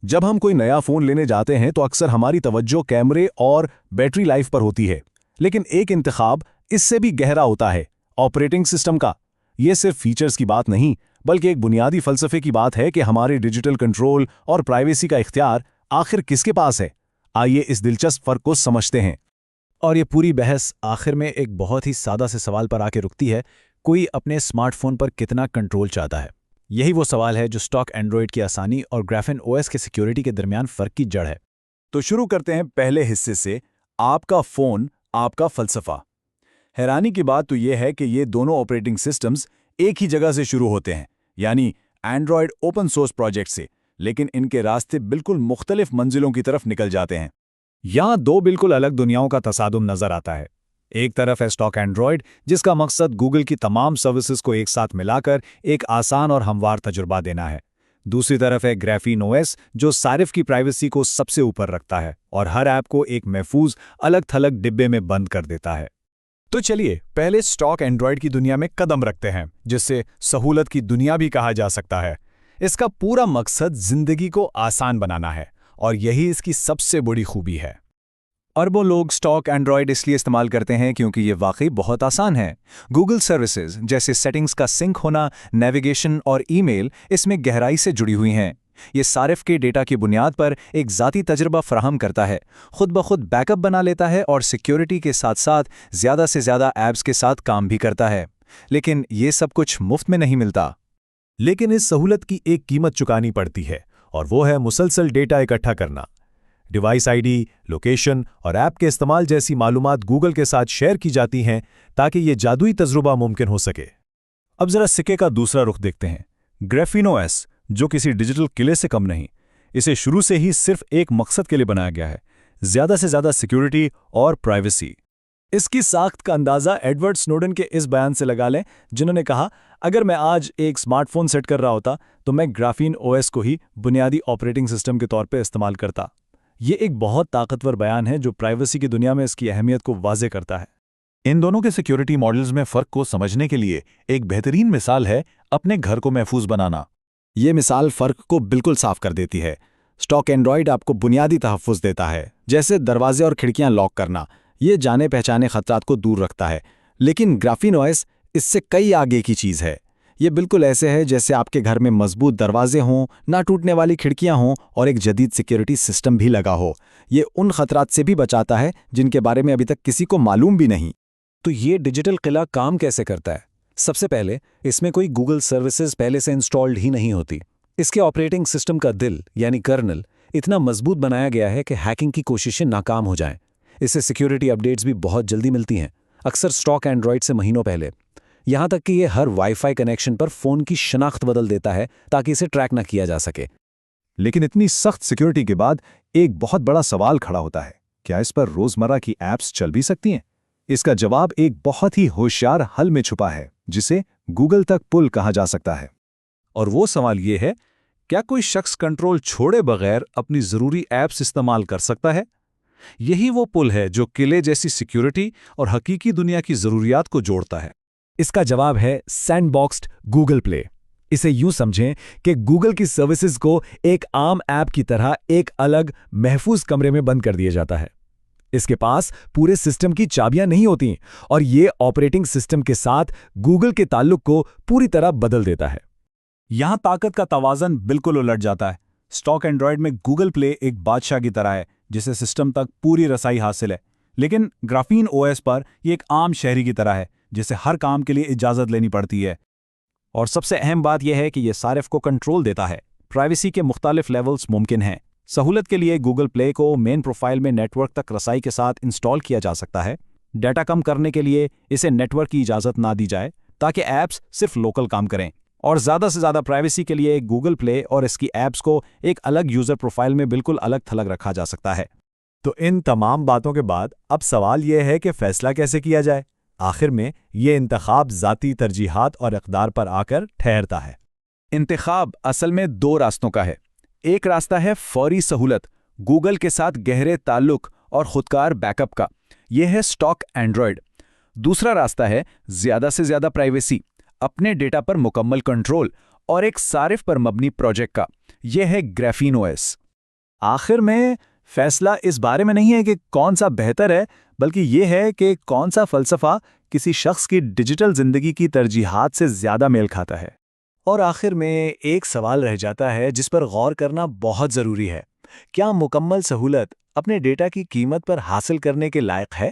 जब हम कोई नया फ़ोन लेने जाते हैं तो अक्सर हमारी तवज्जो कैमरे और बैटरी लाइफ पर होती है। लेकिन एक इंतखाब इससे भी गहरा होता है, ऑपरेटिंग सिस्टम का। ये सिर्फ फीचर्स की बात नहीं, बल्कि एक बुनियादी फ़लसफ़े की बात है कि हमारे डिजिटल कंट्रोल और प्राइवेसी का इख्तियार आखिर किसके पास है। आइए इस दिलचस्प फ़र्क को समझते हैं। और ये पूरी बहस आखिर में एक बहुत ही सादा से सवाल पर आके रुकती है, कोई अपने स्मार्टफोन पर कितना कंट्रोल चाहता है। यही वो सवाल है जो स्टॉक एंड्रॉयड की आसानी और ग्राफेन ओएस के सिक्योरिटी के दरमियान फ़र्क की जड़ है। तो शुरू करते हैं पहले हिस्से से, आपका फ़ोन, आपका फ़लसफ़ा। हैरानी की बात तो यह है कि ये दोनों ऑपरेटिंग सिस्टम्स एक ही जगह से शुरू होते हैं, यानी एंड्रॉयड ओपन सोर्स प्रोजेक्ट से, लेकिन इनके रास्ते बिल्कुल मुख्तलिफ मंजिलों की तरफ निकल जाते हैं। यहाँ दो बिल्कुल अलग दुनियाओं का तसादुम नजर आता है। एक तरफ है स्टॉक एंड्रॉयड, जिसका मकसद गूगल की तमाम सर्विसेज को एक साथ मिलाकर एक आसान और हमवार तजुर्बा देना है। दूसरी तरफ है ग्राफीन ओएस, जो सारिफ की प्राइवेसी को सबसे ऊपर रखता है और हर ऐप को एक महफूज अलग थलग डिब्बे में बंद कर देता है। तो चलिए पहले स्टॉक एंड्रॉयड की दुनिया में कदम रखते हैं, जिसे सहूलत की दुनिया भी कहा जा सकता है। इसका पूरा मकसद जिंदगी को आसान बनाना है, और यही इसकी सबसे बड़ी खूबी है। अरबों लोग स्टॉक एंड्रॉयड इसलिए इस्तेमाल करते हैं क्योंकि ये वाकई बहुत आसान है। गूगल सर्विसेज जैसे सेटिंग्स का सिंक होना, नेविगेशन और ईमेल इसमें गहराई से जुड़ी हुई हैं। ये सारिफ के डेटा की बुनियाद पर एक ज़ाती तजर्बा फराहम करता है, खुद ब खुद बैकअप बना लेता है और सिक्योरिटी के साथ साथ ज़्यादा से ज़्यादा ऐप्स के साथ काम भी करता है। लेकिन ये सब कुछ मुफ्त में नहीं मिलता। लेकिन इस सहूलत की एक कीमत चुकानी पड़ती है, और वो है मुसलसल डेटा इकट्ठा करना। डिवाइस आईडी, लोकेशन और ऐप के इस्तेमाल जैसी मालूमात गूगल के साथ शेयर की जाती हैं ताकि ये जादुई तजुर्बा मुमकिन हो सके। अब जरा सिक्के का दूसरा रुख देखते हैं, ग्राफीन ओएस, जो किसी डिजिटल किले से कम नहीं। इसे शुरू से ही सिर्फ एक मकसद के लिए बनाया गया है, ज़्यादा से ज़्यादा सिक्योरिटी और प्राइवेसी। इसकी साख्त का अंदाज़ा एडवर्ड स्नोडन के इस बयान से लगा लें, जिन्होंने कहा, अगर मैं आज एक स्मार्टफोन सेट कर रहा होता तो मैं ग्राफीन ओएस को ही बुनियादी ऑपरेटिंग सिस्टम के तौर पर इस्तेमाल करता। ये एक बहुत ताकतवर बयान है जो प्राइवेसी की दुनिया में इसकी अहमियत को वाज़े करता है। इन दोनों के सिक्योरिटी मॉडल्स में फ़र्क को समझने के लिए एक बेहतरीन मिसाल है अपने घर को महफूज बनाना। ये मिसाल फ़र्क को बिल्कुल साफ कर देती है। स्टॉक एंड्रॉयड आपको बुनियादी तहफ़्फ़ुज़ देता है, जैसे दरवाजे और खिड़कियां लॉक करना। ये जाने पहचाने खतरात को दूर रखता है। लेकिन ग्राफीन ओएस इससे कई आगे की चीज़ है। ये बिल्कुल ऐसे है जैसे आपके घर में मजबूत दरवाजे हों, ना टूटने वाली खिड़कियां हों और एक जदीद सिक्योरिटी सिस्टम भी लगा हो। ये उन खतरात से भी बचाता है जिनके बारे में अभी तक किसी को मालूम भी नहीं। तो ये डिजिटल किला काम कैसे करता है? सबसे पहले इसमें कोई गूगल सर्विसेज पहले से इंस्टॉल्ड ही नहीं होती। इसके ऑपरेटिंग सिस्टम का दिल यानी कर्नल इतना मजबूत बनाया गया है कि हैकिंग की कोशिशें नाकाम हो जाएं। इससे सिक्योरिटी अपडेट्स भी बहुत जल्दी मिलती हैं, अक्सर स्टॉक एंड्रॉयड से महीनों पहले। यहाँ तक कि ये हर वाईफाई कनेक्शन पर फ़ोन की शनाख्त बदल देता है ताकि इसे ट्रैक न किया जा सके। लेकिन इतनी सख्त सिक्योरिटी के बाद एक बहुत बड़ा सवाल खड़ा होता है, क्या इस पर रोज़मर्रा की ऐप्स चल भी सकती हैं? इसका जवाब एक बहुत ही होशियार हल में छुपा है, जिसे गूगल तक पुल कहा जा सकता है। और वो सवाल ये है, क्या कोई शख्स कंट्रोल छोड़े बगैर अपनी ज़रूरी ऐप्स इस्तेमाल कर सकता है? यही वो पुल है जो किले जैसी सिक्योरिटी और हकीकी दुनिया की ज़रूरियात को जोड़ता है। इसका जवाब है सैंडबॉक्स्ड गूगल प्ले। इसे यूं समझें कि गूगल की सर्विसेज को एक आम ऐप की तरह एक अलग महफूज कमरे में बंद कर दिया जाता है। इसके पास पूरे सिस्टम की चाबियां नहीं होती और ये ऑपरेटिंग सिस्टम के साथ गूगल के ताल्लुक को पूरी तरह बदल देता है। यहां ताकत का तवाज़न बिल्कुल उलट जाता है। स्टॉक एंड्रॉयड में गूगल प्ले एक बादशाह की तरह है, जिसे सिस्टम तक पूरी रसाई हासिल है। लेकिन ग्राफीन ओएस पर यह एक आम शहरी की तरह है, जिसे हर काम के लिए इजाज़त लेनी पड़ती है। और सबसे अहम बात यह है कि यह सारिफ को कंट्रोल देता है। प्राइवेसी के मुख्तलिफ लेवल्स मुमकिन हैं। सहूलत के लिए गूगल प्ले को मेन प्रोफाइल में नेटवर्क तक रसाई के साथ इंस्टॉल किया जा सकता है। डाटा कम करने के लिए इसे नेटवर्क की इजाज़त ना दी जाए ताकि ऐप्स सिर्फ लोकल काम करें। और ज़्यादा से ज़्यादा प्राइवेसी के लिए गूगल प्ले और इसकी ऐप्स को एक अलग यूज़र प्रोफाइल में बिल्कुल अलग थलग रखा जा सकता है। तो इन तमाम बातों के बाद अब सवाल यह है कि फ़ैसला कैसे किया जाए? आखिर में ये इंतखाब ज़ाती तरजीहात और इक़दार पर आकर ठहरता है। इंतखाब असल में दो रास्तों का है। एक रास्ता है फौरी सहूलत, गूगल के साथ गहरे ताल्लुक और खुदकार बैकअप का। यह है स्टॉक एंड्रॉयड। दूसरा रास्ता है ज़्यादा से ज़्यादा प्राइवेसी, अपने डेटा पर मुकम्मल कंट्रोल और एक सारिफ पर मबनी प्रोजेक्ट का। यह है ग्राफीन ओएस। آخر میں فیصلہ اس بارے میں نہیں ہے کہ کون سا بہتر ہے، بلکہ یہ ہے کہ کون سا فلسفہ کسی شخص کی ڈیجیٹل زندگی کی ترجیحات سے زیادہ میل کھاتا ہے۔ اور آخر میں ایک سوال رہ جاتا ہے جس پر غور کرنا بہت ضروری ہے۔ کیا مکمل سہولت اپنے ڈیٹا کی قیمت پر حاصل کرنے کے لائق ہے؟